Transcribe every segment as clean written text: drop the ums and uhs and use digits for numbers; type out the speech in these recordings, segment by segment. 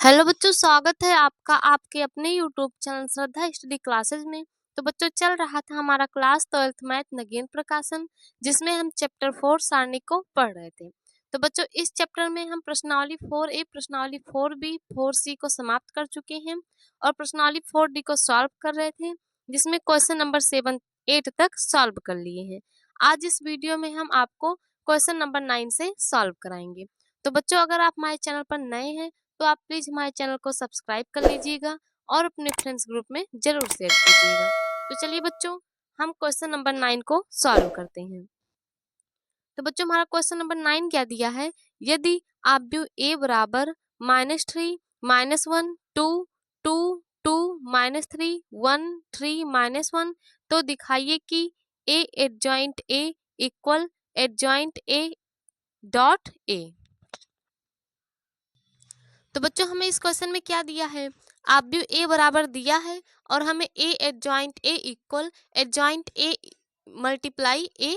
Hello बच्चों, स्वागत है आपका आपके अपने यूट्यूब चैनल श्रद्धा स्टडी क्लासेस में। तो बच्चों, चल रहा था हमारा क्लास 12th मैथ नगेन प्रकाशन, जिसमें हम चैप्टर 4 सारणी को पढ़ रहे थे। तो बच्चों, इस चैप्टर में हम प्रश्नावली 4A, प्रश्नावली 4B, 4C को समाप्त कर चुके हैं और प्रश्नावली 4D को सॉल्व कर रहे थे, जिसमें क्वेश्चन नंबर 7, 8 तक सॉल्व कर लिए हैं। आज इस वीडियो में हम आपको क्वेश्चन नंबर 9 से सॉल्व कराएंगे। तो बच्चों, अगर आप हमारे चैनल पर नए हैं तो आप प्लीज हमारे चैनल को सब्सक्राइब कर लीजिएगा और अपने फ्रेंड्स ग्रुप में जरूर शेयर कीजिएगा। तो चलिए बच्चों, हम क्वेश्चन नंबर 9 को सॉल्व करते हैं। तो बच्चों, हमारा क्वेश्चन नंबर 9 क्या दिया है? यदि आव्यूह a बराबर -3, -1, 2, 2, 2, -3, 1, 3, -1, तो दिखाइए कि a adjoint a equal adjoint a dot a। तो बच्चों, हमें इस क्वेश्चन में क्या दिया है? आव्यूह a बराबर दिया है और हमें a adjoint a equal adjoint a multiply a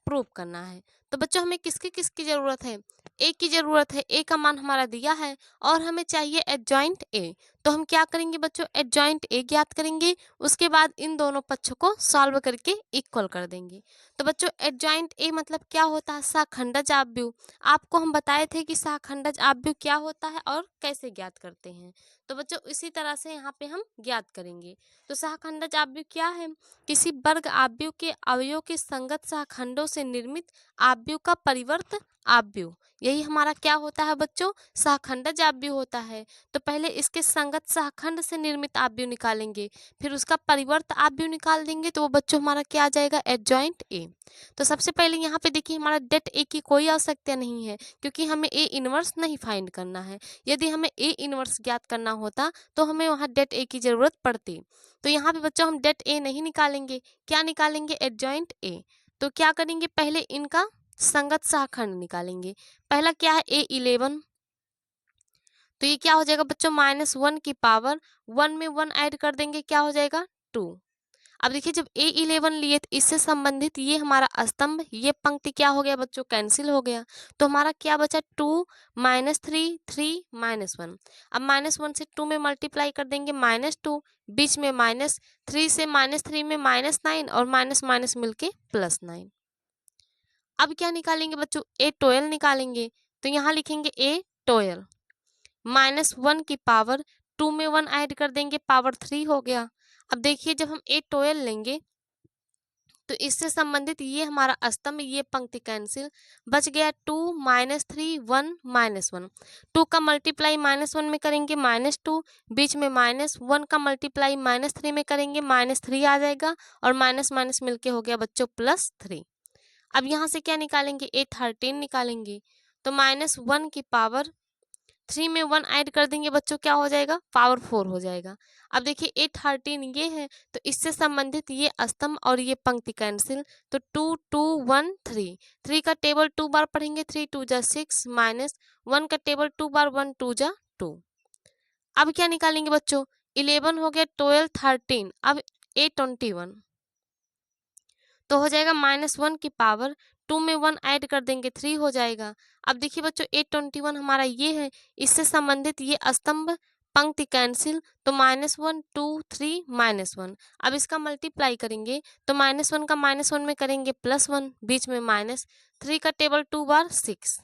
prove करना है। तो बच्चों, हमें किसकी किसकी जरूरत है? a की जरूरत है। a का मान हमारा दिया है और हमें चाहिए एडजॉइंट a। तो हम क्या करेंगे बच्चों? एडजॉइंट a ज्ञात करेंगे, उसके बाद इन दोनों पक्षों को सॉल्व करके इक्वल कर देंगे। तो बच्चों, एडजॉइंट a मतलब क्या होता है? सहखंडज आव्यूह। आपको हम बताए थे कि सहखंडज आव्यूह क्या होता है और कैसे ज्ञात करते हैं। तो बच्चों, इसी तरह से यहाँ पे हम ज्ञात करेंगे। तो सहखंडज आव्यूह क्या है? किसी वर्ग आव्यूह के अवयवों के संगत सहखंडों से निर्मित आव्यूह का परिवर्त आव्यूह, यही हमारा क्या होता है बच्चों? सहखंडज आव्यूह होता है। तो पहले इसके संगत सहखंड से निर्मित आव्यूह निकालेंगे, फिर उसका परिवर्त आव्यूह निकाल देंगे, तो वो बच्चों हमारा क्या आ जाएगा? Adjoint A. तो सबसे पहले यहाँ पे देखिए, हमारा डेट ए की कोई आवश्यकता नहीं है, क्योंकि हमें ए इनवर्स नहीं फाइंड करना है। यदि हमें ए इनवर्स ज्ञात करना होता तो हमें वहाँ डेट ए की जरूरत पड़ती। तो यहाँ पे बच्चों हम डेट ए नहीं निकालेंगे, क्या निकालेंगे? Adjoint A. तो क्या करेंगे? पहले इनका संगत सहखंड निकालेंगे। पहला क्या है? A11। तो ये क्या हो जाएगा बच्चों? -1 की पावर 1 में 1 ऐड कर देंगे, क्या हो जाएगा? 2। अब देखिए, जब A11 लिए तो इससे संबंधित ये हमारा स्तंभ, ये पंक्ति क्या हो गया बच्चों? कैंसिल हो गया। तो हमारा क्या बचा? 2, -3, 3, -1। अब -1 से 2 में मल्टीप्लाई कर देंगे, -2, बीच में -3 से -3 में -9 और माइनस माइनस मिलके +9। अब क्या निकालेंगे बच्चों? A12 निकालेंगे। तो यहाँ लिखेंगे A12 -1 की पावर 2 में 1 ऐड कर देंगे, पावर 3 हो गया। अब देखिए, जब हम A12 लेंगे तो इससे संबंधित ये हमारा स्तंभ, ये पंक्ति कैंसिल, बच गया 2, -3, 1, -1। 2 का मल्टीप्लाई -1 में करेंगे, -2, बीच में -1 का मल्टीप्लाई -3 में करेंगे, -3 आ जाएगा और माइनस माइनस मिलके हो गया बच्चों +3। अब यहाँ से क्या निकालेंगे? A13 निकालेंगे। तो -1 की पावर 3 में 1 ऐड कर देंगे बच्चों, क्या हो जाएगा? पावर 4 हो जाएगा। अब देखिए, A13 ये है, तो इससे संबंधित ये स्तंभ और ये पंक्ति कैंसिल, तो 2, 2, 1, 3। 3 का टेबल 2 बार पढ़ेंगे, 3 2 जा 6, -1 का टेबल 2 बार, 1 2 जा 2। अब क्या निकालेंगे बच्चों? 11 हो गया, 12, 13। अब A21 तो हो जाएगा -1 की पावर 2 में 1 ऐड कर देंगे, 3 हो जाएगा। अब देखिए बच्चों, A21 हमारा ये है, इससे संबंधित ये स्तंभ पंक्ति कैंसिल, तो -1, 2, 3, -1। अब इसका मल्टीप्लाई करेंगे तो -1 का -1 में करेंगे +1, बीच में माइनस, 3 का टेबल 2 बार 6।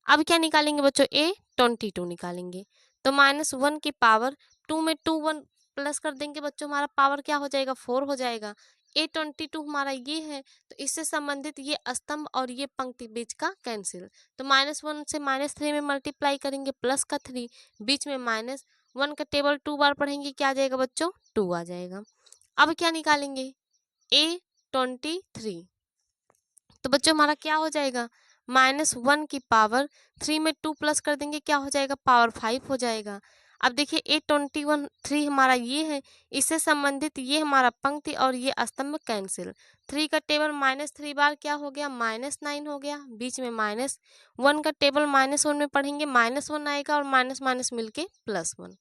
अब क्या निकालेंगे बच्चों? A22 निकालेंगे। तो -1 की पावर 2 में 2 1 प्लस कर देंगे बच्चों, हमारा पावर क्या हो जाएगा? 4 हो जाएगा। A22 हमारा ये है, तो इससे संबंधित ये स्तंभ और ये पंक्ति बीच का कैंसिल, तो -1 से -3 में मल्टीप्लाई करेंगे, प्लस का 3, बीच में -1 का टेबल 2 बार पढ़ेंगे, क्या आ जाएगा बच्चों? 2 आ जाएगा। अब क्या निकालेंगे? A23। तो बच्चों हमारा क्या हो जाएगा? -1 की पावर 3 में 2 प्लस कर देंगे, क्या हो जाएगा? पावर 5 हो जाएगा। अब देखिए, A21 3 हमारा ये है, इससे संबंधित ये हमारा पंक्ति और ये स्तंभ कैंसिल, 3 का टेबल -3 बार क्या हो गया? -9 हो गया, बीच में -1 का टेबल -1 में पढ़ेंगे, -1 आएगा और माइनस माइनस मिलके +1।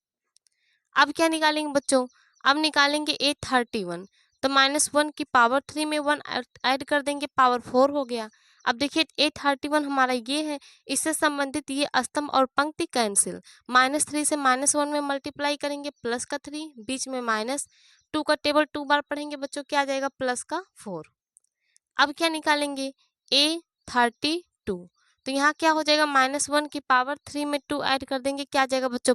अब क्या निकालेंगे बच्चों? अब निकालेंगे A31। तो -1 की पावर 3 में 1 ऐड कर देंगे, पावर 4 हो गया। अब देखिए A31 हमारा ये है, इससे संबंधित ये स्तंभ और पंक्ति कैंसिल। -3 से -1 में मल्टीप्लाई करेंगे प्लस का 3, बीच में -2 का टेबल 2 बार पढ़ेंगे बच्चों, क्या आ जाएगा प्लस का 4। अब क्या निकालेंगे A32, तो यहाँ क्या हो जाएगा -1 की पावर 3 में 2 ऐड कर देंगे, क्या आ जाएगा बच्चों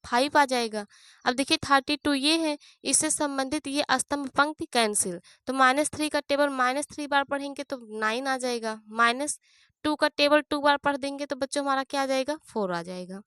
5 आ जाएगा। अब देखिए 32 ये है, इससे संबंधित ये स्तंभ पंक्ति कैंसिल, तो -3 का टेबल -3 बार पढ़ेंगे तो 9 आ जाएगा, -2 का टेबल 2 बार पढ़ देंगे तो बच्चों हमारा क्या आ जाएगा 4 आ जाएगा।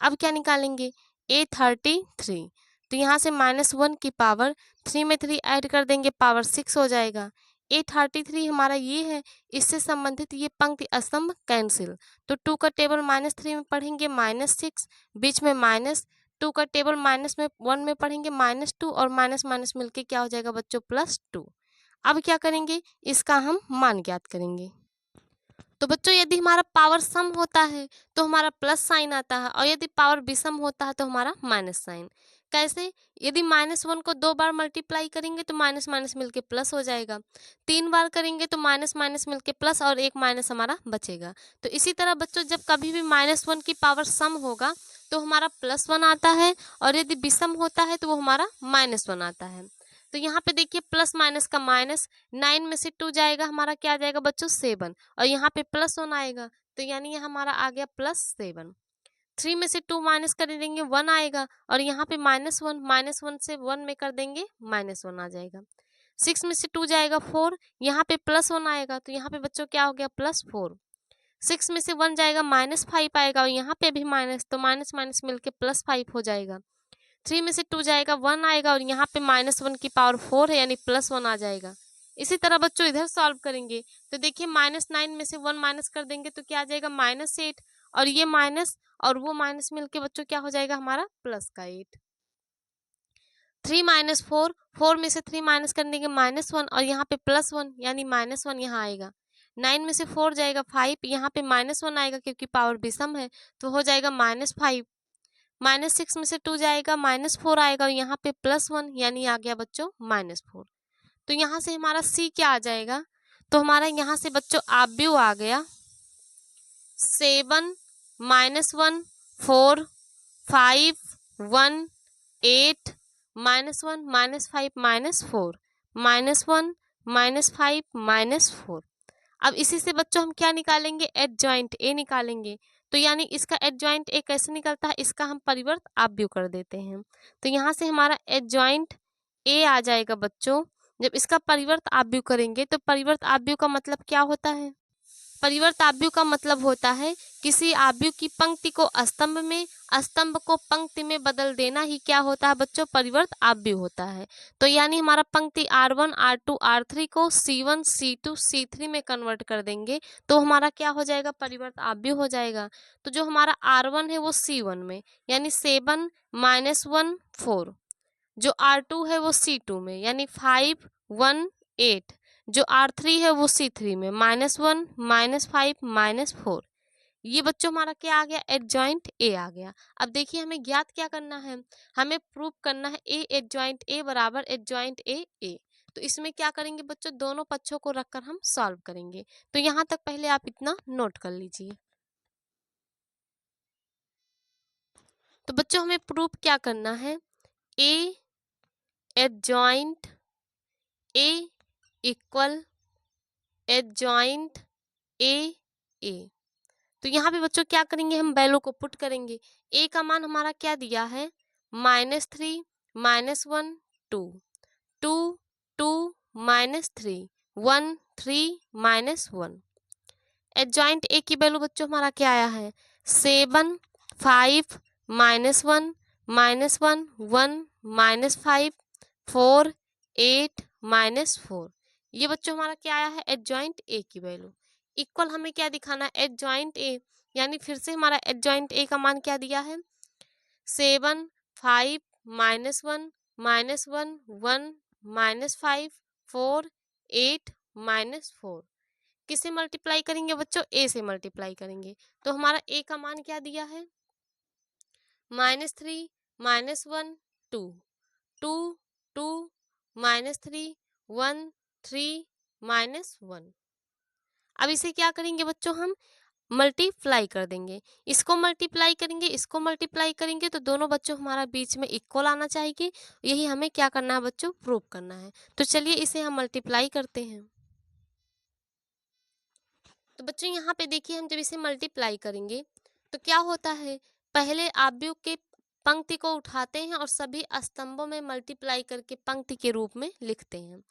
अब क्या निकालेंगे A33, तो यहाँ से -1 की पावर 3 में 3 ऐड कर देंगे, पावर 6 हो जाएगा। A33 हमारा ये है, इससे संबंधित ये पंक्ति स्तंभ कैंसिल, तो 2 का टेबल -3 में पढ़ेंगे -6, बीच में -2 का टेबल -1 में पढ़ेंगे -2 और माइनस माइनस मिलके क्या हो जाएगा बच्चों +2। अब क्या करेंगे, इसका हम मान ज्ञात करेंगे। तो बच्चों यदि हमारा पावर सम होता है तो हमारा प्लस साइन आता है, और यदि पावर विषम होता है तो हमारा माइनस साइन। कैसे, यदि -1 को 2 बार मल्टीप्लाई करेंगे तो माइनस माइनस मिलके प्लस हो जाएगा, 3 बार करेंगे तो माइनस माइनस मिलके प्लस और एक माइनस हमारा बचेगा। तो इसी तरह बच्चों जब कभी भी -1 की पावर सम होगा तो हमारा +1 आता है, और यदि विषम होता है तो वो हमारा -1 आता है। तो यहाँ पे देखिए प्लस माइनस का माइनस, 9 में से 2 जाएगा हमारा क्या आ जाएगा बच्चों 7, और यहाँ पे +1 आएगा, तो यानी ये हमारा आ गया +7। 3 में से 2 माइनस कर देंगे 1 आएगा, और यहाँ पे -1 से 1 में कर देंगे -1 आ जाएगा। 6 में से 2 जाएगा 4, यहाँ पे +1 आएगा, तो यहाँ पे बच्चों क्या हो गया +4। 6 में से 1 जाएगा -5 आएगा, और यहाँ पे भी माइनस, तो माइनस माइनस मिलके +5 हो जाएगा। 3 में से 2 जाएगा 1 आएगा, और यहाँ पे -1 की पावर 4 है यानी +1 आ जाएगा। इसी तरह बच्चों इधर सॉल्व करेंगे तो देखिए -9 में से 1 माइनस कर देंगे तो क्या आ जाएगा -8, और ये माइनस और वो माइनस मिलके बच्चों क्या हो जाएगा हमारा प्लस का 8। 3 - 4, 4 में से 3 माइनस कर देंगे -1, और यहाँ पे +1 यानी -1 यहाँ आएगा। 9 में से 4 जाएगा 5, यहाँ पे -1 आएगा क्योंकि पावर विषम है, तो हो जाएगा -5। -6 में से 2 जाएगा -4 आएगा, और यहाँ पे +1 यानी आ गया बच्चों -4। तो यहाँ से हमारा सी क्या आ जाएगा, तो हमारा यहाँ से बच्चों आव्यूह आ गया 7 -1 4 5 1 8 -1 -5 -4 -1 -5 -4। अब इसी से बच्चों हम क्या निकालेंगे, एडजॉइंट ए निकालेंगे। तो यानी इसका एडजॉइंट ए कैसे निकलता है, इसका हम परिवर्त आव्यूह कर देते हैं। तो यहाँ से हमारा एडजॉइंट ए आ जाएगा बच्चों। जब इसका परिवर्त आव्यूह करेंगे तो परिवर्त आव्यूह का मतलब क्या होता है, परिवर्त आव्यूह का मतलब होता है किसी आव्यूह की पंक्ति को स्तंभ में, स्तंभ को पंक्ति में बदल देना ही क्या होता है बच्चों, परिवर्त आव्यूह होता है। तो यानी हमारा पंक्ति R1 R2 R3 को C1 C2 C3 में कन्वर्ट कर देंगे तो हमारा क्या हो जाएगा, परिवर्त आव्यूह हो जाएगा। तो जो हमारा R1 है वो C1 में यानी 7 -1 4, जो R2 है वो C2 में यानी 5 1 8, जो R3 है वो C3 में -1 -5 -4। ये बच्चों हमारा क्या आ गया, एडजॉइंट ए आ गया। अब देखिए हमें ज्ञात क्या करना है, हमें प्रूव करना है ए एडजॉइंट ए बराबर एडजॉइंट ए ए। तो इसमें क्या करेंगे बच्चों, दोनों पक्षों को रखकर हम सॉल्व करेंगे। तो यहाँ तक पहले आप इतना नोट कर लीजिए। तो बच्चों हमें प्रूव क्या करना है, A adjoint A equal adjoint A A. तो यहाँ पे बच्चों क्या करेंगे, हम वैल्यू को पुट करेंगे। ए का मान हमारा क्या दिया है, -3 -1 2 2 2 -3 1 3 -1। एडजॉइंट ए की वैल्यू बच्चों हमारा क्या आया है, 7 5 -1 -1 1 -5 4 8 -4। ये बच्चों हमारा क्या आया है, एडजॉइंट ए की वैल्यू। इक्वल हमें क्या दिखाना है, एडजॉइंट ए, यानी फिर से हमारा एडजॉइंट ए का मान क्या दिया है, 7 5 -1 -1 1 -5 4 8 -4। किससे मल्टीप्लाई करेंगे बच्चों, ए से मल्टीप्लाई करेंगे। तो हमारा ए का मान क्या दिया है, -3 -1 2 2 2 -3 1 3 -1। अब इसे क्या करेंगे बच्चों, हम मल्टीप्लाई कर देंगे। इसको मल्टीप्लाई करेंगे, इसको मल्टीप्लाई करेंगे, तो दोनों बच्चों हमारा बीच में इक्वल आना चाहिए। यही हमें क्या करना है बच्चों, प्रूव करना है। तो चलिए इसे हम मल्टीप्लाई करते हैं। तो बच्चों यहाँ पे देखिए, हम जब इसे मल्टीप्लाई करेंगे तो क्या होता है, पहले आव्यूह के पंक्ति को उठाते हैं और सभी स्तंभों में मल्टीप्लाई करके पंक्ति के रूप में लिखते हैं।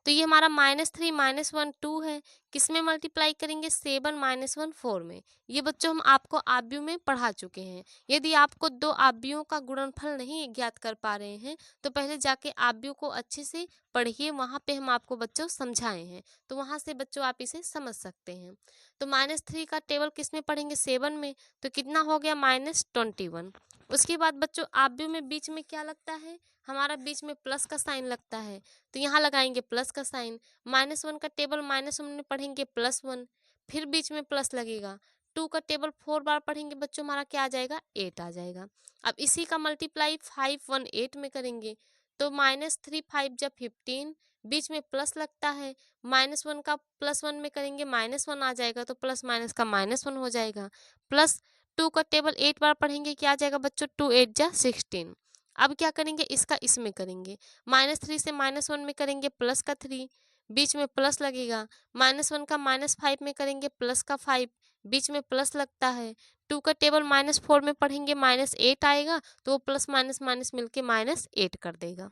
तो ये हमारा -3 -1 2 है, किस में मल्टीप्लाई करेंगे, 7 -1 4 में। ये बच्चों हम आपको आव्यूह में पढ़ा चुके हैं। यदि आपको दो आव्यूहों का गुणनफल नहीं ज्ञात कर पा रहे हैं तो पहले जाके आव्यूह को अच्छे से पढ़िए, वहाँ पे हम आपको बच्चों समझाए हैं, तो वहाँ से बच्चों आप इसे समझ सकते हैं। तो -3 का टेबल किस में पढ़ेंगे, 7 में, तो कितना हो गया, -21। उसके बाद बच्चों आव्यूह में बीच में क्या लगता है, हमारा बीच में प्लस का साइन लगता है, तो यहाँ लगाएंगे प्लस का साइन। -1 का टेबल -1 में पढ़ेंगे +1, फिर बीच में प्लस लगेगा। 2 का टेबल 4 बार पढ़ेंगे बच्चों, हमारा क्या आ जाएगा, 8 आ जाएगा। अब इसी का मल्टीप्लाई 5 1 8 में करेंगे, तो -3 5 जब 15, बीच में प्लस लगता है, -1 का +1 में करेंगे -1 आ जाएगा, तो प्लस माइनस का -1 हो जाएगा। प्लस 2 का टेबल 8 बार पढ़ेंगे, क्या आ जाएगा बच्चों, 2 8 जा 16। अब क्या करेंगे, इसका इसमें करेंगे, -3 से -1 में करेंगे प्लस का 3, बीच में प्लस लगेगा। -1 का -5 में करेंगे प्लस का 5, बीच में प्लस लगता है। 2 का टेबल -4 में पढ़ेंगे -8 आएगा, तो वो प्लस माइनस माइनस मिलके -8 कर देगा।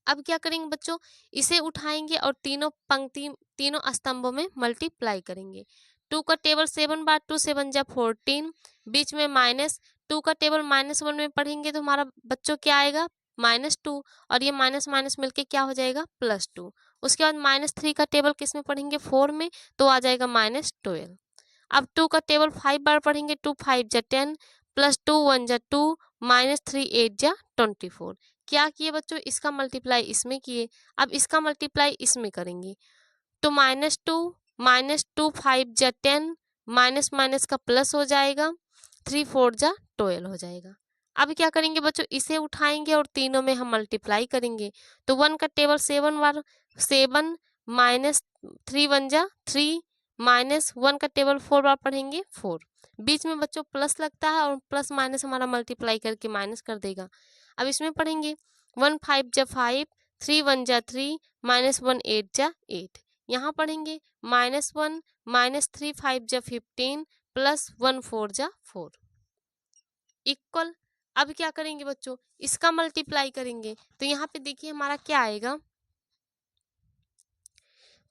अब क्या करेंगे बच्चों, इसे उठाएंगे और तीनों स्तंभों में मल्टीप्लाई करेंगे। 2 का टेबल 7 बार 2 7 जा 14, बीच में माइनस, 2 का टेबल -1 में पढ़ेंगे तो हमारा बच्चों क्या आएगा, -2, और ये माइनस माइनस मिलके क्या हो जाएगा, +2। उसके बाद -3 का टेबल किस में पढ़ेंगे, 4 में, तो आ जाएगा -12। अब 2 का टेबल 5 बार पढ़ेंगे, 2 5 जा 10, +2 1 जा 2, -3 8 जा 24। क्या किए बच्चों, इसका मल्टीप्लाई इसमें किए। अब इसका मल्टीप्लाई इसमें करेंगे, तो -2 5 जा 10, माइनस माइनस का प्लस हो जाएगा, 3 4 जा 12 हो जाएगा। अब क्या करेंगे बच्चों, इसे उठाएंगे और तीनों में हम मल्टीप्लाई करेंगे, तो 1 का टेबल 7 बार 7, -3 1 जा 3, -1 का टेबल 4 बार पढ़ेंगे 4, बीच में बच्चों प्लस लगता है और प्लस माइनस हमारा मल्टीप्लाई करके माइनस कर देगा। अब इसमें पढ़ेंगे 1 5 जा 5, 3 1 जा 3, -1 8 जा 8। यहाँ पढ़ेंगे -1 -3 5 जा 15, +1 4 जा 4 इक्वल। अब क्या करेंगे बच्चों, इसका मल्टीप्लाई करेंगे, तो यहाँ पे देखिए हमारा क्या आएगा,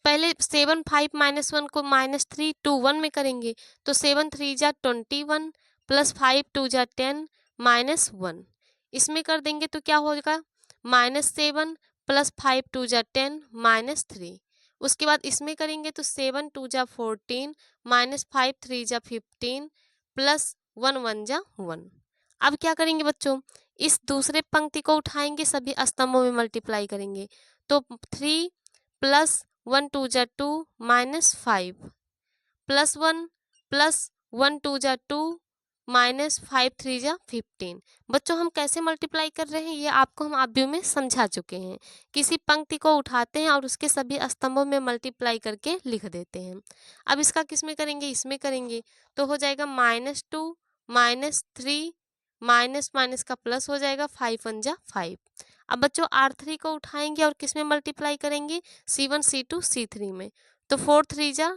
पहले 7 5 -1 को -3 2 1 में करेंगे, तो 7 3 जा 21, +5 2 जा 10, -1 इसमें कर देंगे तो क्या होगा, -7 +5 2 जा 10, -3। उसके बाद इसमें करेंगे तो 7 2 जा 14, -5 3 जा 15, +1 1 जा 1। अब क्या करेंगे बच्चों, इस दूसरे पंक्ति को उठाएंगे, सभी स्तंभों में मल्टीप्लाई करेंगे, तो 3 + 1 2 जा 2, -5, +1 +1 2 जा 2, -5 3 जा 15। बच्चों हम कैसे मल्टीप्लाई कर रहे हैं, ये आपको हम आव्यूह में समझा चुके हैं। किसी पंक्ति को उठाते हैं और उसके सभी स्तंभों में मल्टीप्लाई करके लिख देते हैं। अब इसका किस में करेंगे, इसमें करेंगे, तो हो जाएगा -2 -3, माइनस माइनस का प्लस हो जाएगा, 5 1 जा 5। अब बच्चों R3 को उठाएंगे और किस में मल्टीप्लाई करेंगे, C1 C2 C3 में, तो 4 3 जा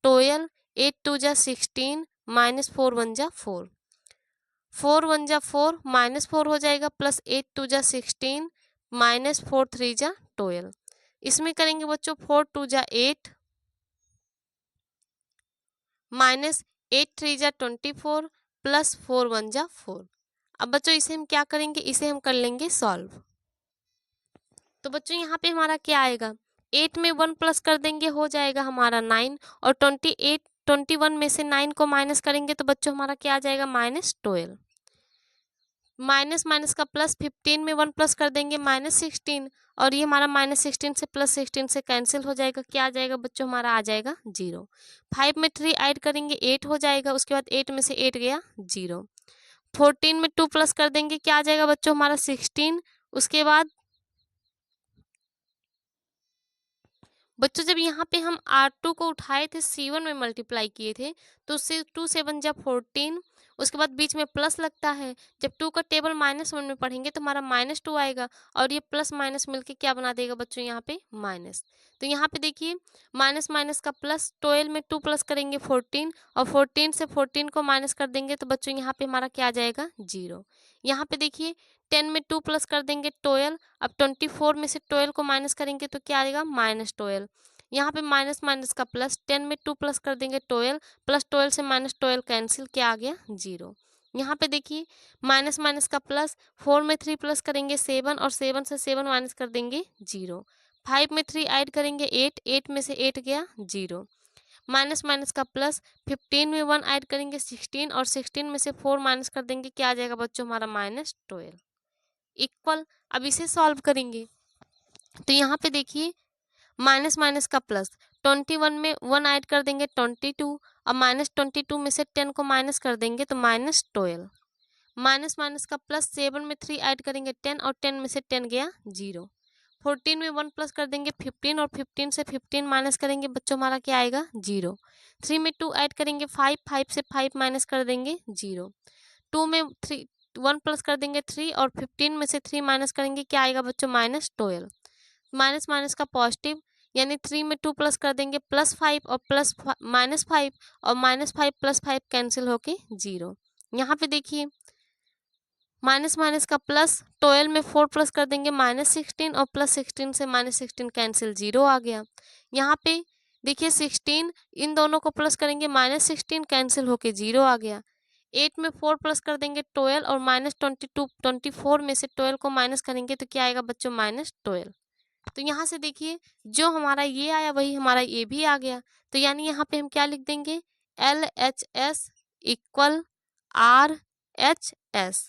12, 8 2 जा 16, -4 1 जा 4, 4 1 जा 4, -4 हो जाएगा, +8 2 जा 16, -4 3 जा 12। इसमें करेंगे बच्चों 4 2 जा 8, -8 3 जा 24, +4 1 जा 4। अब बच्चों इसे हम क्या करेंगे, इसे हम कर लेंगे सॉल्व। तो बच्चों यहाँ पे हमारा क्या आएगा, 8 में 1 प्लस कर देंगे, हो जाएगा हमारा 9, और 21 में से 9 को माइनस करेंगे तो बच्चों हमारा क्या आ जाएगा, -12। माइनस माइनस का प्लस, 15 में 1 प्लस कर देंगे, -16, और ये हमारा -16 से +16 से कैंसिल हो जाएगा, क्या आ जाएगा बच्चों, हमारा आ जाएगा 0। 5 में 3 ऐड करेंगे, 8 हो जाएगा, उसके बाद 8 में से 8 गया 0। 14 में 2 प्लस कर देंगे, क्या आ जाएगा बच्चों, हमारा 16। उसके बाद बच्चों जब यहाँ पे हम R2 को उठाए थे C1 में मल्टीप्लाई किए थे, तो उससे 2 7 जा 14, उसके बाद बीच में प्लस लगता है। जब 2 का टेबल -1 में पढ़ेंगे तो हमारा -2 आएगा और ये प्लस माइनस मिलके क्या बना देगा बच्चों यहाँ पे माइनस। तो यहाँ पे देखिए माइनस माइनस का प्लस, 12 में 2 प्लस करेंगे 14 और 14 से 14 को माइनस कर देंगे तो बच्चों यहाँ पे हमारा क्या आ जाएगा 0। यहाँ पे देखिए 10 में 2 प्लस कर देंगे 12, अब 24 में से 12 को माइनस करेंगे तो क्या आएगा -12। यहाँ पे माइनस माइनस का प्लस, 10 में 2 प्लस कर देंगे 12, प्लस 12 से -12 कैंसिल, क्या आ गया 0। यहाँ पे देखिए माइनस माइनस का प्लस, 4 में 3 प्लस करेंगे 7 और 7 से 7 माइनस कर देंगे 0। 5 में 3 ऐड करेंगे 8, 8 में से 8 गया 0। माइनस माइनस का प्लस, 15 में 1 ऐड करेंगे 16 और 16 में से 4 माइनस कर देंगे, क्या आ जाएगा बच्चों हमारा -12 इक्वल। अब इसे सॉल्व करेंगे तो यहाँ पे देखिए माइनस माइनस का प्लस, 21 में 1 ऐड कर देंगे 22 और -22 में से 10 को माइनस कर देंगे तो -12। माइनस माइनस का प्लस, 7 में 3 ऐड करेंगे 10 और 10 में से 10 गया 0। 14 में 1 प्लस कर देंगे 15 और 15 से 15 माइनस करेंगे बच्चों हमारा क्या आएगा 0। 3 में 2 ऐड करेंगे 5, 5 से 5 माइनस कर देंगे 0। 2 में 3 1 प्लस कर देंगे 3 और 15 में से 3 माइनस करेंगे, क्या आएगा बच्चों -12। माइनस माइनस का पॉजिटिव, यानी 3 में 2 प्लस कर देंगे +5 और -5 और -5 +5 कैंसिल होके 0। यहाँ पे देखिए माइनस माइनस का प्लस, 12 में 4 प्लस कर देंगे -16 और +16 से -16 कैंसिल 0 आ गया। यहाँ पे देखिए 16, इन दोनों को प्लस करेंगे -16 कैंसिल होके 0 आ गया। 8 में 4 प्लस कर देंगे 12 और -22 24 में से 12 को माइनस करेंगे तो क्या आएगा बच्चों -12। तो यहाँ से देखिए जो हमारा ये आया वही हमारा ये भी आ गया। तो यानी यहाँ पे हम क्या लिख देंगे LHS equal RHS,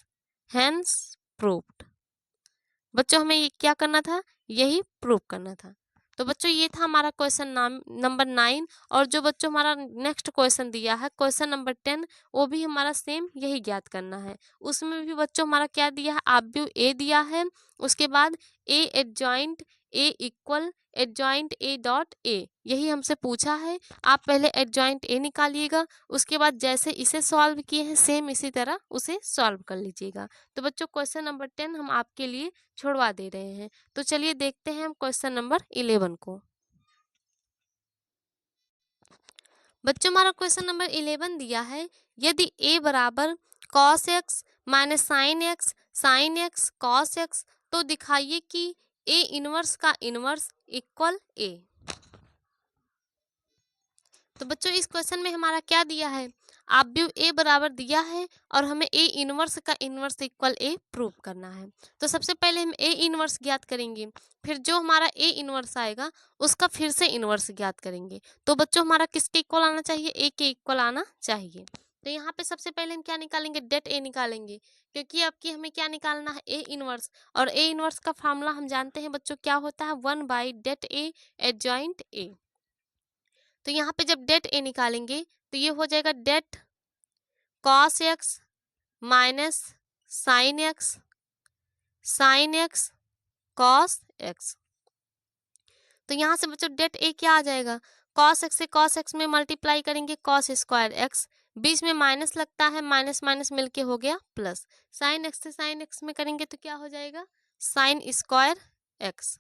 hence proved. बच्चों हमें ये क्या करना था, यही प्रूव करना था। तो बच्चों ये था हमारा क्वेश्चन नंबर 9। और जो बच्चों हमारा नेक्स्ट क्वेश्चन दिया है क्वेश्चन नंबर 10, वो भी हमारा सेम यही ज्ञात करना है। उसमें भी बच्चों हमारा क्या दिया है, आब्यू ए दिया है, उसके बाद ए adjoint A equal adjoint A dot A, यही हमसे पूछा है। आप पहले एडजॉइंट ए निकालिएगा, उसके बाद जैसे इसे सॉल्व किए हैं सेम इसी तरह उसे सॉल्व कर लीजिएगा। तो बच्चों क्वेश्चन नंबर 10 हम आपके लिए छोड़वा दे रहे हैं। तो चलिए देखते हैं हम क्वेश्चन नंबर 11 को। बच्चों हमारा क्वेश्चन नंबर 11 दिया है, यदि a बराबर cos x minus sine x cos x, तो दिखाइए कि a इनवर्स का इनवर्स इक्वल a। तो बच्चों इस क्वेश्चन में हमारा क्या दिया है, आब्यू ए बराबर दिया है और हमें ए इनवर्स का इनवर्स इक्वल ए प्रूव करना है। तो सबसे पहले हम ए इनवर्स ज्ञात करेंगे, फिर जो हमारा ए इनवर्स आएगा उसका फिर से इनवर्स ज्ञात करेंगे। तो बच्चों हमारा किसके इक्वल आना चाहिए, ए के इक्वल आना चाहिए। तो यहाँ पे सबसे पहले हम क्या निकालेंगे, डेट ए निकालेंगे, क्योंकि अब की हमें क्या निकालना है, ए इनवर्स। और ए इनवर्स का फॉर्मूला हम जानते हैं बच्चों क्या होता है, 1/det A एडजॉइंट ए। तो यहाँ पे जब डेट ए निकालेंगे तो ये हो जाएगा det cos x minus sine x cos x. तो यहाँ से बच्चों डेट ए क्या आ जाएगा, कॉस एक्स से कॉस एक्स में मल्टीप्लाई करेंगे कॉस स्क्वायर एक्स, बीच में माइनस लगता है, माइनस माइनस मिलके हो गया प्लस, साइन एक्स से साइन एक्स में करेंगे तो क्या हो जाएगा साइन स्क्वायर एक्स।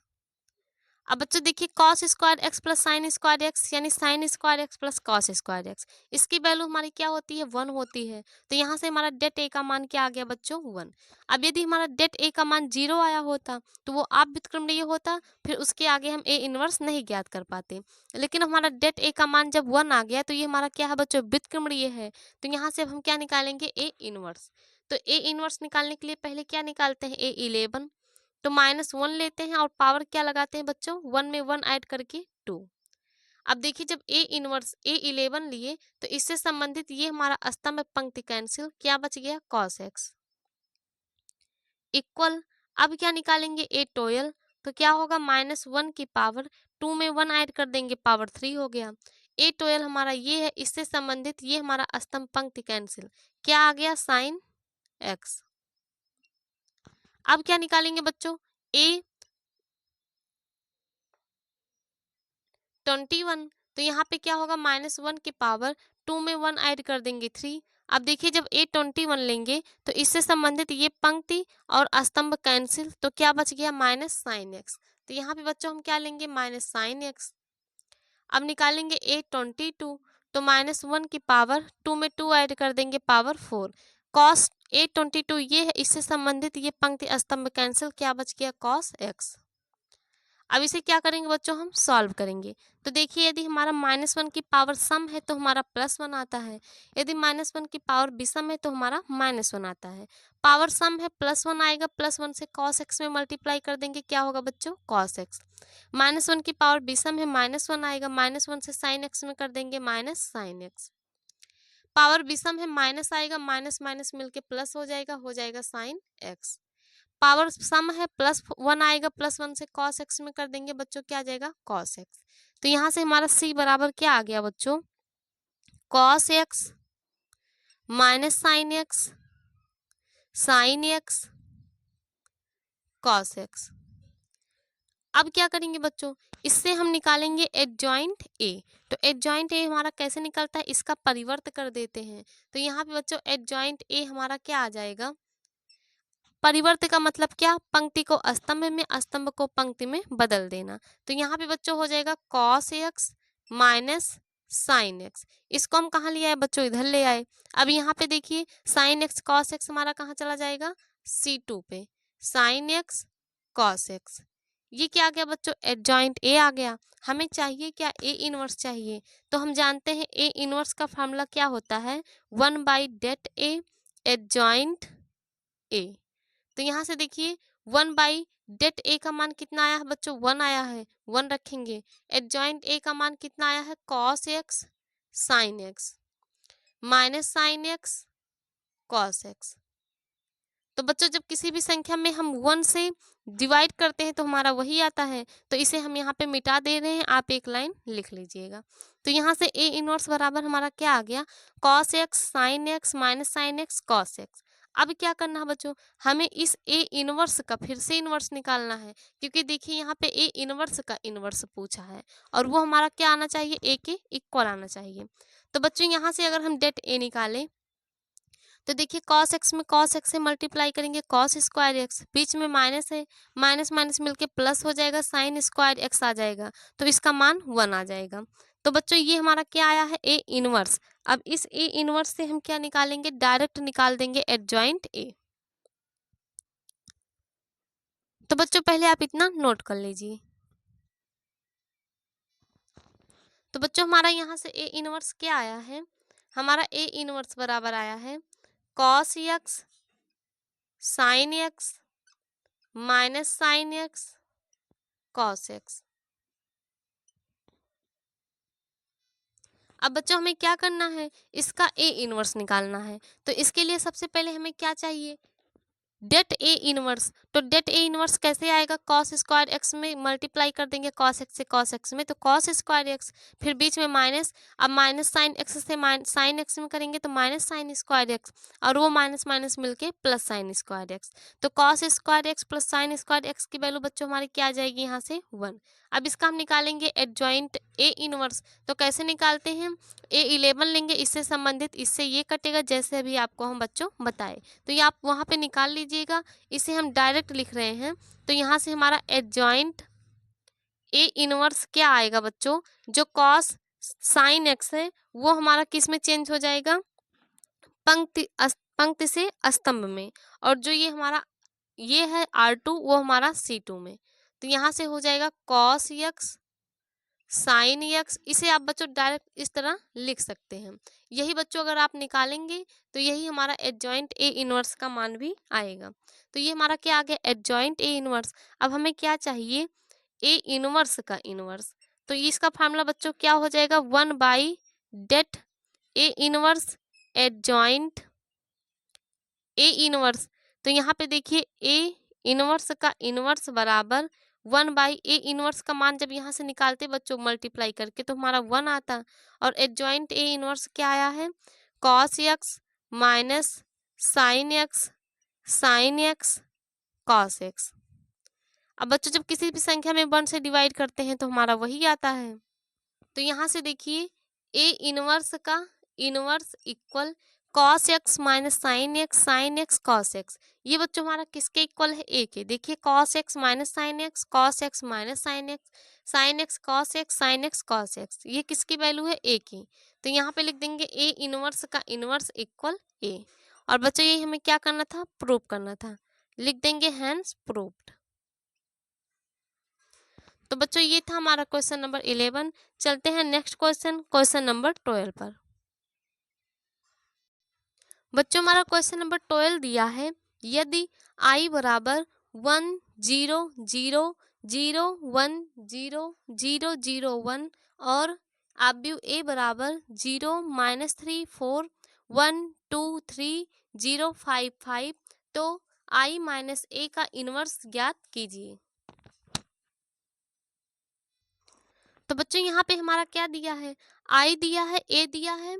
अब बच्चों देखिए cos square X plus sine square X यानी sine square X plus cos square X, इसकी वैल्यू हमारी क्या होती है 1 होती है। तो यहाँ से हमारा डेट ए का मान क्या आ गया बच्चों 1। अब यदि हमारा डेट ए का मान 0 आया होता तो वो आप व्युत्क्रमणीय होता, फिर उसके आगे हम ए इनवर्स नहीं ज्ञात कर पाते। लेकिन हमारा डेट ए का मान जब 1 आ गया तो ये हमारा क्या है बच्चों व्युत्क्रमणीय है। तो यहाँ से अब हम क्या निकालेंगे ए इनवर्स। तो ए इनवर्स निकालने के लिए पहले क्या निकालते हैं, A11, तो -1 लेते हैं और पावर क्या लगाते हैं बच्चों, 1 में 1 ऐड करके 2। अब देखिए जब ए इनवर्स A11 लिए तो इससे संबंधित ये हमारा स्तंभ पंक्ति कैंसिल, क्या बच गया cos x इक्वल। अब क्या निकालेंगे A12, तो क्या होगा -1 की पावर 2 में 1 ऐड कर देंगे पावर 3 हो गया। A12 हमारा ये है, इससे संबंधित ये हमारा स्तंभ पंक्ति कैंसिल, क्या आ गया साइन x। अब क्या निकालेंगे बच्चों, ए 21, तो यहाँ पे क्या होगा, -1 की पावर 2 में 1 ऐड कर देंगे 3। अब देखिए जब A21 लेंगे तो इससे संबंधित ये पंक्ति और स्तंभ कैंसिल, तो क्या बच गया, -sin x। तो यहाँ पे बच्चों हम क्या लेंगे, -sin x। अब निकालेंगे A22, तो -1 की पावर 2 में 2 ऐड कर देंगे पावर 4। cos A22 ये है, इससे संबंधित ये पंक्ति स्तंभ कैंसिल, क्या बच गया, cos x। अब इसे क्या करेंगे बच्चों, हम सॉल्व करेंगे। तो देखिए यदि हमारा -1 की पावर सम है तो हमारा +1 आता है, यदि -1 की पावर विषम है तो हमारा -1 आता है। पावर सम है, +1 आएगा, +1 से cos x में मल्टीप्लाई कर देंगे, क्या होगा बच्चों, cos x। -1 की पावर विषम है, -1 आएगा, -1 से sin x में कर देंगे -sin x। पावर विषम है, माइनस आएगा, माइनस माइनस मिलके प्लस हो जाएगा sin x। पावर सम है, +1 आएगा, +1 से cos x में कर देंगे बच्चों, क्या आ जाएगा, cos x। तो यहाँ से हमारा c बराबर क्या आ गया बच्चों, cos x minus sin x, sin x, cos x। अब क्या करेंगे बच्चों, इससे हम निकालेंगे एडजॉइंट ए। तो एडजॉइंट ए हमारा कैसे निकलता है, इसका परिवर्त कर देते हैं। तो यहाँ पे बच्चों एडजॉइंट ए हमारा क्या आ जाएगा, परिवर्त का मतलब क्या, पंक्ति को स्तंभ में, स्तंभ को पंक्ति में बदल देना। तो यहाँ पे बच्चों हो जाएगा cos x minus sin x। इसको हम कहाँ ले आए बच्चों, इधर ले आए। अब यहाँ पे देखिए sin x cos x हमारा कहाँ चला जाएगा, C2 पे, sin x cos x। ये क्या आ गया बच्चों, एडजॉइंट ए आ गया। हमें चाहिए क्या, ए इनवर्स चाहिए। तो हम जानते हैं ए इनवर्स का फॉर्मूला क्या होता है, 1/det A एडजॉइंट ए। तो यहाँ से देखिए 1/det A का मान कितना आया है बच्चों, 1 आया है, 1 रखेंगे। एडजॉइंट A का मान कितना आया है, cos x sin x minus sin x cos x। तो बच्चों जब किसी भी संख्या में हम 1 से डिवाइड करते हैं तो हमारा वही आता है। तो इसे हम यहाँ पे मिटा दे रहे हैं, आप एक लाइन लिख लीजिएगा। तो यहाँ से A इनवर्स बराबर हमारा क्या आ गया, cos x sin x minus sin x cos x। अब क्या करना है बच्चों, हमें इस A इनवर्स का फिर से इनवर्स निकालना है, क्योंकि देखिए यहाँ पे A इनवर्स का इनवर्स पूछा है और वो हमारा क्या आना चाहिए, A के इक्वल आना चाहिए। तो बच्चों यहाँ से अगर हम det A निकालें तो देखिए cos x में cos x से मल्टीप्लाई करेंगे, cos स्क्वायर x, बीच में माइनस है, माइनस माइनस मिलके प्लस हो जाएगा, sin स्क्वायर x आ जाएगा, तो इसका मान 1 आ जाएगा। तो बच्चों ये हमारा क्या आया है, a इनवर्स। अब इस a इनवर्स से हम क्या निकालेंगे, डायरेक्ट निकाल देंगे एडजॉइंट a। तो बच्चों पहले आप इतना नोट कर लीजिए। तो बच्चों हमारा यहाँ से a इनवर्स क्या आया है, हमारा a इनवर्स बराबर आया है cos x sin x minus sin x cos x। अब बच्चों हमें क्या करना है, इसका ए इनवर्स निकालना है। तो इसके लिए सबसे पहले हमें क्या चाहिए, डेट ए इनवर्स। तो डेट ए इनवर्स कैसे आएगा, कॉस स्क्वायर एक्स में मल्टीप्लाई कर देंगे, कॉस एक्स से कॉस एक्स में, तो कॉस स्क्वायर एक्स, फिर बीच में माइनस, अब माइनस साइन एक्स से साइन एक्स में करेंगे तो माइनस साइन स्क्वायर एक्स, और वो माइनस माइनस मिलके प्लस साइन स्क्वायर एक्स। तो cos square X plus sine square x की वैल्यू बच्चों हमारी क्या आ जाएगी, यहाँ से 1। अब इसका हम निकालेंगे एडजॉइंट ए इनवर्स। तो कैसे निकालते हैं, A11 लेंगे, इससे संबंधित इससे ये कटेगा, जैसे अभी आपको हम बच्चों बताए। तो ये आप वहाँ पे निकाल लीजिएगा, इसे हम डायरेक्ट लिख रहे हैं। तो यहाँ से हमारा एडजॉइंट ए इनवर्स क्या आएगा बच्चों, जो कॉस साइन एक्स है वो हमारा किस में चेंज हो जाएगा, पंक्ति से स्तंभ में, और जो ये हमारा ये है R2 वो हमारा C2 में। तो यहाँ से हो जाएगा cos x साइन एक्स। इसे आप बच्चों डायरेक्ट इस तरह लिख सकते हैं। यही बच्चों अगर आप निकालेंगे तो यही हमारा एडजॉइंट ए इनवर्स का मान भी आएगा। तो ये हमारा क्या आ गया, एडजॉइंट ए इनवर्स। अब हमें क्या चाहिए, ए इनवर्स का इनवर्स। तो इसका फार्मूला बच्चों क्या हो जाएगा, 1/det A inverse adjoint A inverse. तो यहाँ पे देखिए ए इनवर्स का इनवर्स बराबर 1/a इनवर्स का मान जब यहाँ से निकालते बच्चों मल्टीप्लाई करके तो हमारा 1 आता, और एडजॉइंट ए इनवर्स क्या आया है, cos x minus sine x sine x cos x। अब बच्चों जब किसी भी संख्या में 1 से डिवाइड करते हैं तो हमारा वही आता है। तो यहाँ से देखिए ए इनवर्स का inverse equal cos x minus sine x cos x. ये बच्चों हमारा किसके इक्वल है, ए के। देखिए cos x minus sine x, cos x minus sine x cos x, sign x cos x, ये किसकी वैल्यू है, ए की। तो यहाँ पे लिख देंगे ए इनवर्स का इनवर्स इक्वल ए। और बच्चों यही हमें क्या करना था, प्रूव करना था। लिख देंगे हैंस प्रूव्ड। तो बच्चों ये था हमारा क्वेश्चन नंबर 11। चलते हैं नेक्स्ट क्वेश्चन, क्वेश्चन नंबर 12 पर। बच्चों हमारा क्वेश्चन नंबर 12 दिया है, यदि i बराबर 1 0 0 0 1 0 0 0 1 और आब्यू a बराबर 0 -3 4 1 2 3 0 5 5, तो i माइनस a का इनवर्स ज्ञात कीजिए। तो बच्चों यहाँ पे हमारा क्या दिया है, i दिया है, a दिया है,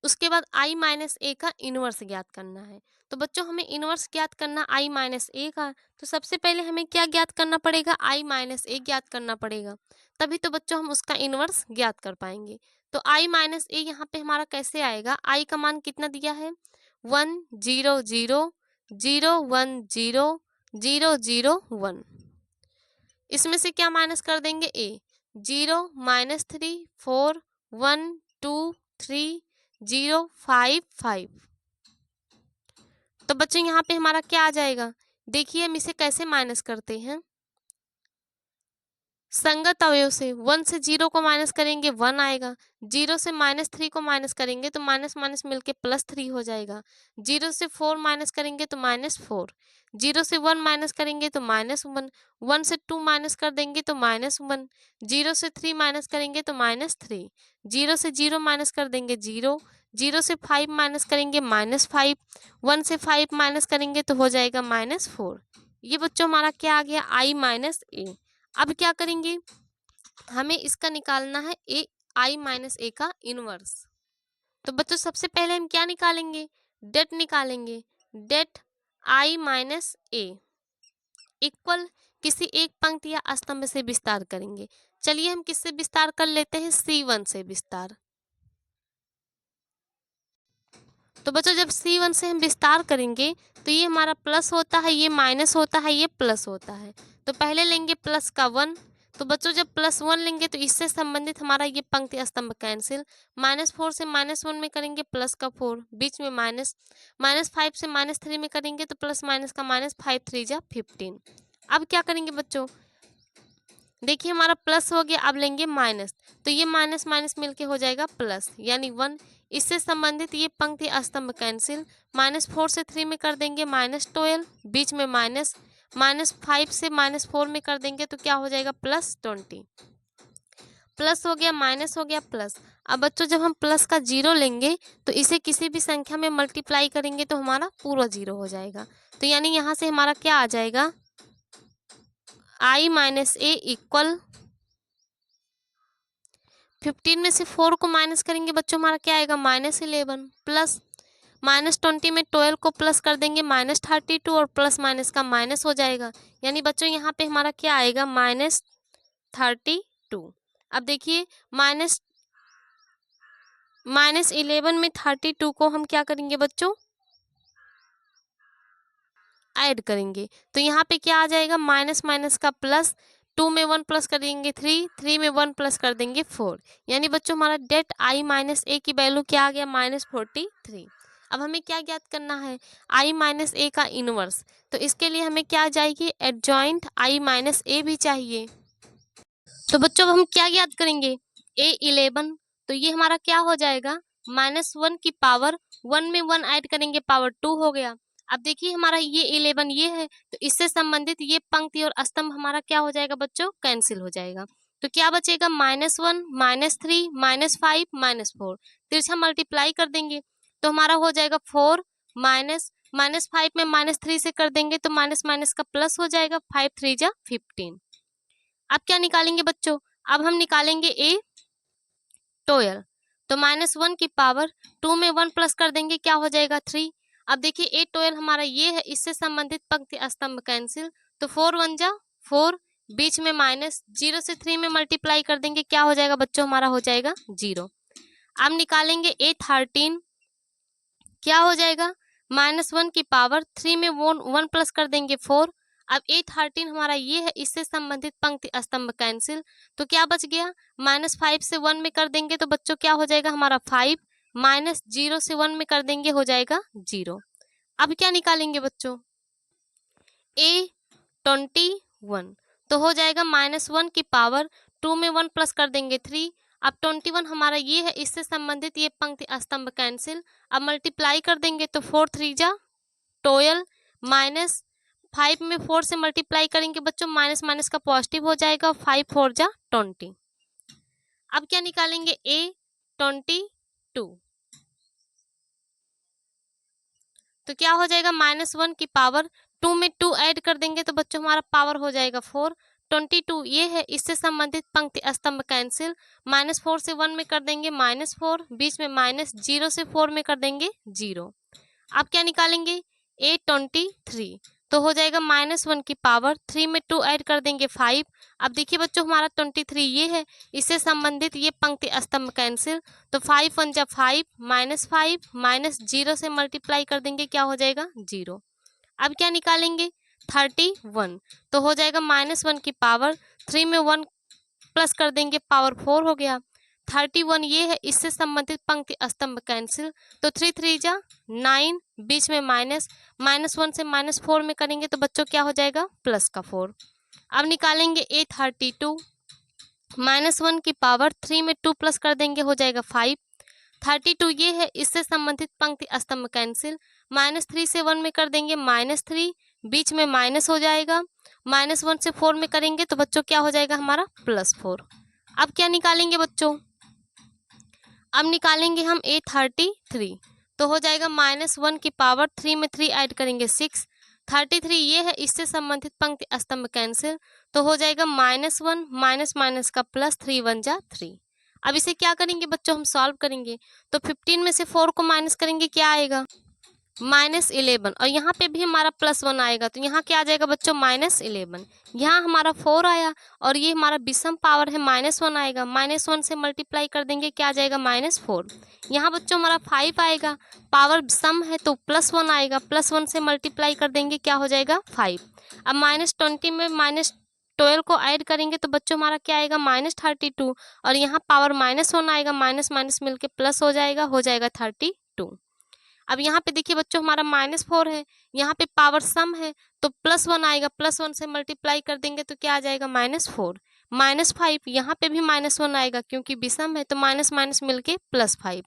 उसके बाद i माइनस ए का इनवर्स ज्ञात करना है। तो बच्चों हमें इनवर्स ज्ञात करना i माइनस ए का, तो सबसे पहले हमें क्या ज्ञात करना पड़ेगा, i माइनस ए ज्ञात करना पड़ेगा, तभी तो बच्चों हम उसका इनवर्स ज्ञात कर पाएंगे। तो i माइनस ए यहाँ पे हमारा कैसे आएगा, i का मान कितना दिया है, 1 0 0 0 1 0 0 0 1। इसमें से क्या माइनस कर देंगे, a 0 -3 4 1 2 3 0 5 5। तो बच्चों यहाँ पे हमारा क्या आ जाएगा, देखिए हम इसे कैसे माइनस करते हैं, संगत अवयव से। 1 से 0 को माइनस करेंगे 1 आएगा, 0 से -3 को माइनस करेंगे तो माइनस माइनस मिलके +3 हो जाएगा, 0 से 4 माइनस करेंगे तो -4, 0 से 1 माइनस करेंगे तो -1, 1 से 2 माइनस कर देंगे तो -1, 0 से 3 माइनस करेंगे तो -3, 0 से 0 माइनस कर देंगे 0, 0 से 5 माइनस करेंगे -5, 1 से 5 माइनस करेंगे तो हो जाएगा -4। ये बच्चों हमारा क्या आ गया, i माइनस ए। अब क्या करेंगे, हमें इसका निकालना है ए i माइनस ए का इनवर्स। तो बच्चों सबसे पहले हम क्या निकालेंगे, डेट निकालेंगे, det i minus A equal किसी एक पंक्ति या स्तंभ से विस्तार करेंगे। चलिए हम किससे विस्तार कर लेते हैं, C1 से विस्तार। तो बच्चों जब C1 से हम विस्तार करेंगे तो ये हमारा प्लस होता है, ये माइनस होता है, ये प्लस होता है। तो पहले लेंगे प्लस का 1। तो बच्चों जब +1 लेंगे तो इससे संबंधित हमारा ये पंक्ति स्तंभ कैंसिल। -4 से -1 में करेंगे प्लस का 4, बीच में माइनस, -5 से -3 में करेंगे तो प्लस माइनस का माइनस, 5 3 जा 15। अब क्या करेंगे बच्चों, देखिए हमारा प्लस हो गया, अब लेंगे माइनस, तो ये माइनस माइनस मिलके हो जाएगा प्लस यानी 1। इससे संबंधित ये पंक्ति स्तंभ कैंसिल। -4 से 3 में कर देंगे -12, बीच में माइनस, -5 से -4 में कर देंगे तो क्या हो जाएगा +20। प्लस हो गया माइनस हो गया प्लस। अब बच्चों जब हम प्लस का 0 लेंगे तो इसे किसी भी संख्या में मल्टीप्लाई करेंगे तो हमारा पूरा 0 हो जाएगा। तो यानी यहाँ से हमारा क्या आ जाएगा, i माइनस ए इक्वल 15 में से 4 को माइनस करेंगे बच्चों हमारा क्या आएगा, -11 प्लस -20 में 12 को प्लस कर देंगे -32 और प्लस माइनस का माइनस हो जाएगा। यानी बच्चों यहाँ पे हमारा क्या आएगा, -32। अब देखिए -11 में 32 को हम क्या करेंगे बच्चों, ऐड करेंगे। तो यहाँ पे क्या आ जाएगा, माइनस माइनस का प्लस, 2 में 1 प्लस कर देंगे 3, 3 में 1 प्लस कर देंगे 4। यानी बच्चों हमारा डेट i माइनस ए की वैल्यू क्या आ गया, -43। अब हमें क्या ज्ञात करना है, i माइनस ए का इनवर्स। तो इसके लिए हमें क्या चाहिए, एडजॉइंट i माइनस ए भी चाहिए। तो बच्चों अब हम क्या ज्ञात करेंगे, a11। तो ये हमारा क्या हो जाएगा, -1 की पावर 1 में 1 ऐड करेंगे पावर 2 हो गया। अब देखिए हमारा ये 11 ये है, तो इससे संबंधित ये पंक्ति और स्तंभ हमारा क्या हो जाएगा बच्चों, कैंसिल हो जाएगा। तो क्या बचेगा, -1 -3 -5 -4, तिरछा मल्टीप्लाई कर देंगे तो हमारा हो जाएगा 4 माइनस -5 में -3 से कर देंगे तो माइनस माइनस का प्लस हो जाएगा, 5 3 जा 15। अब क्या निकालेंगे बच्चों, अब हम निकालेंगे A12। तो -1 की पावर 2 में 1 प्लस कर देंगे क्या हो जाएगा 3। अब देखिए A12 हमारा ये है, इससे संबंधित पंक्ति स्तंभ कैंसिल। तो 4 1 जा 4, बीच में माइनस, 0 से 3 में मल्टीप्लाई कर देंगे, क्या हो जाएगा बच्चों हमारा हो जाएगा 0। अब निकालेंगे A13, क्या हो जाएगा -1 की पावर 3 में 1 प्लस कर देंगे 4। अब A13 हमारा ये है, इससे संबंधित पंक्ति स्तंभ कैंसिल, तो क्या बच गया -5 से 1 में कर देंगे तो बच्चों क्या हो जाएगा हमारा 5, -0 से 1 में कर देंगे हो जाएगा 0। अब क्या निकालेंगे बच्चों A21, तो हो जाएगा -1 की पावर 2 में 1 प्लस कर देंगे 3। अब 21 हमारा ये है, इससे संबंधित ये पंक्ति स्तंभ कैंसिल। अब मल्टीप्लाई कर देंगे तो 4 3 जा 12, -5 में 4 से मल्टीप्लाई करेंगे बच्चों, माइनस माइनस का पॉजिटिव हो जाएगा, 5 4 जा 20। अब क्या निकालेंगे A22, तो क्या हो जाएगा -1 की पावर 2 में 2 ऐड कर देंगे तो बच्चों हमारा पावर हो जाएगा 4। 22 ये है, इससे संबंधित पंक्ति स्तंभ कैंसिल, -4 से 1 में कर देंगे -4, बीच में -0 से 4 में कर देंगे 0। अब क्या निकालेंगे A23, तो हो जाएगा -1 की पावर 3 में 2 ऐड कर देंगे 5। अब देखिए बच्चों हमारा 23 ये है, इससे संबंधित ये पंक्ति स्तंभ कैंसिल, तो 5 1 जा 5, -5 -0 से मल्टीप्लाई कर देंगे, क्या हो जाएगा 0। अब क्या निकालेंगे 31, तो हो जाएगा -1 की पावर 3 में 1 प्लस कर देंगे, पावर 4 हो गया। 31 ये है, इससे संबंधित पंक्ति स्तंभ कैंसिल, तो 3 3 जा 9, बीच में -1 से -4 में करेंगे तो बच्चों क्या हो जाएगा +4। अब निकालेंगे A32, -1 की पावर 3 में 2 प्लस कर देंगे हो जाएगा 5। 32 ये है, इससे संबंधित पंक्ति स्तंभ कैंसिल, -3 से 1 में कर देंगे -3, बीच में माइनस हो जाएगा, -1 से 4 में करेंगे तो बच्चों क्या हो जाएगा हमारा +4। अब क्या निकालेंगे बच्चों, अब निकालेंगे हम A33, तो हो जाएगा -1 की पावर 3 में 3 ऐड करेंगे 6। 33 ये है, इससे संबंधित पंक्ति स्तंभ कैंसिल, तो हो जाएगा -1 माइनस माइनस का प्लस, 3 1 जा 3। अब इसे क्या करेंगे बच्चों हम सॉल्व करेंगे, तो 15 में से 4 को माइनस करेंगे, क्या आएगा -11, और यहाँ पे भी हमारा +1 आएगा, तो यहाँ क्या आ जाएगा बच्चों -11। यहाँ हमारा 4 आया और ये हमारा विषम पावर है, -1 आएगा, -1 से मल्टीप्लाई कर देंगे, क्या आ जाएगा -4। यहाँ बच्चों हमारा 5 आएगा, पावर सम है तो +1 आएगा, +1 से मल्टीप्लाई कर देंगे, क्या हो जाएगा 5। अब -20 में -12 को ऐड करेंगे तो बच्चों हमारा क्या आएगा -32, और यहाँ पावर -1 आएगा, माइनस माइनस मिलके प्लस हो जाएगा 32। अब यहाँ पे देखिए बच्चों हमारा -4 है, यहाँ पे पावर सम है तो +1 आएगा, +1 से मल्टीप्लाई कर देंगे तो क्या आ जाएगा -4। -5 यहाँ पे भी -1 आएगा, क्योंकि विषम है तो माइनस माइनस मिलके +5।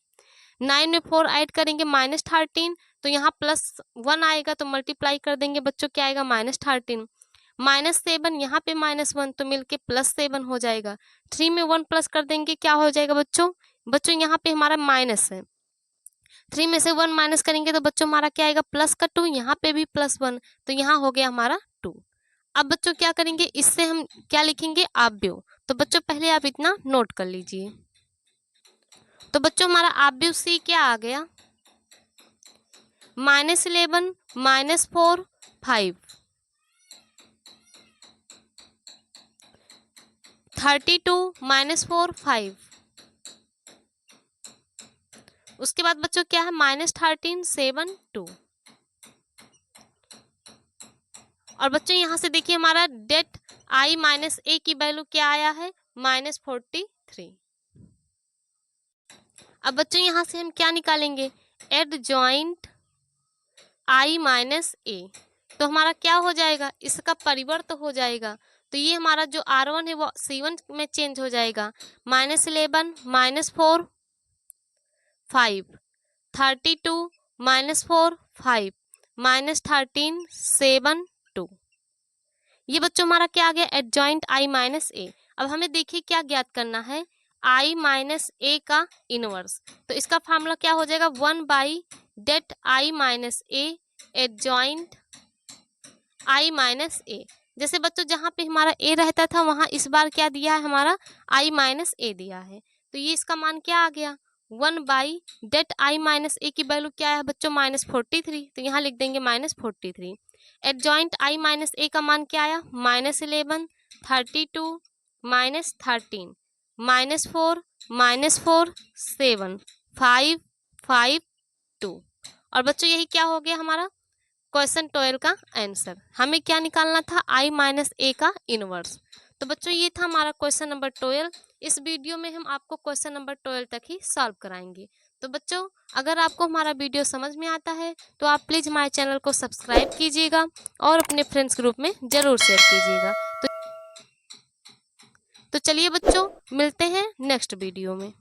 9 में 4 ऐड करेंगे -13, तो यहाँ +1 आएगा तो मल्टीप्लाई कर देंगे बच्चों, क्या आएगा -13। -7 यहाँ पे -1 तो मिलके +7 हो जाएगा। 3 में 1 प्लस कर देंगे, क्या हो जाएगा बच्चों यहाँ पे हमारा माइनस है, 3 में से 1 माइनस करेंगे तो बच्चों हमारा क्या आएगा +2, यहाँ पे भी +1, तो यहाँ हो गया हमारा 2। अब बच्चों क्या करेंगे, इससे हम क्या लिखेंगे आव्यूह, तो बच्चों पहले आप इतना नोट कर लीजिए। तो बच्चों हमारा आव्यूह C क्या आ गया, -11 -4 5, 32 -4 5, उसके बाद बच्चों क्या है -13 7 2। और बच्चों यहाँ से देखिए हमारा डेट I - A की वैल्यू क्या आया है -43। अब बच्चों यहाँ से हम क्या निकालेंगे एडजॉइंट I - A, तो हमारा क्या हो जाएगा, इसका परिवर्त हो जाएगा, तो ये हमारा जो R1 है वो C1 में चेंज हो जाएगा, -11 -4 5, 32 -4 5, -13 7 2। ये बच्चों हमारा क्या आ गया एडजॉइंट I - A। अब हमें देखिए क्या ज्ञात करना है I - A का इनवर्स, तो इसका फार्मूला क्या हो जाएगा 1/det I - A adjoint I - A। जैसे बच्चों जहाँ पे हमारा A रहता था वहाँ इस बार क्या दिया है हमारा I - A दिया है, तो ये इसका मान क्या आ गया 1/det I - A की वैल्यू क्या है बच्चों -43, तो यहाँ लिख देंगे -43। एडजॉइंट I - A का मान क्या आया -11, 32 माइनस 13 -4 -4 7 5 5 2। और बच्चों यही क्या हो गया हमारा क्वेश्चन 12 का आंसर। हमें क्या निकालना था, i माइनस ए का इनवर्स। तो बच्चों ये था हमारा क्वेश्चन नंबर 12। इस वीडियो में हम आपको क्वेश्चन नंबर 12 तक ही सॉल्व कराएंगे। तो बच्चों अगर आपको हमारा वीडियो समझ में आता है तो आप प्लीज़ हमारे चैनल को सब्सक्राइब कीजिएगा और अपने फ्रेंड्स ग्रुप में ज़रूर शेयर कीजिएगा। तो चलिए बच्चों मिलते हैं नेक्स्ट वीडियो में।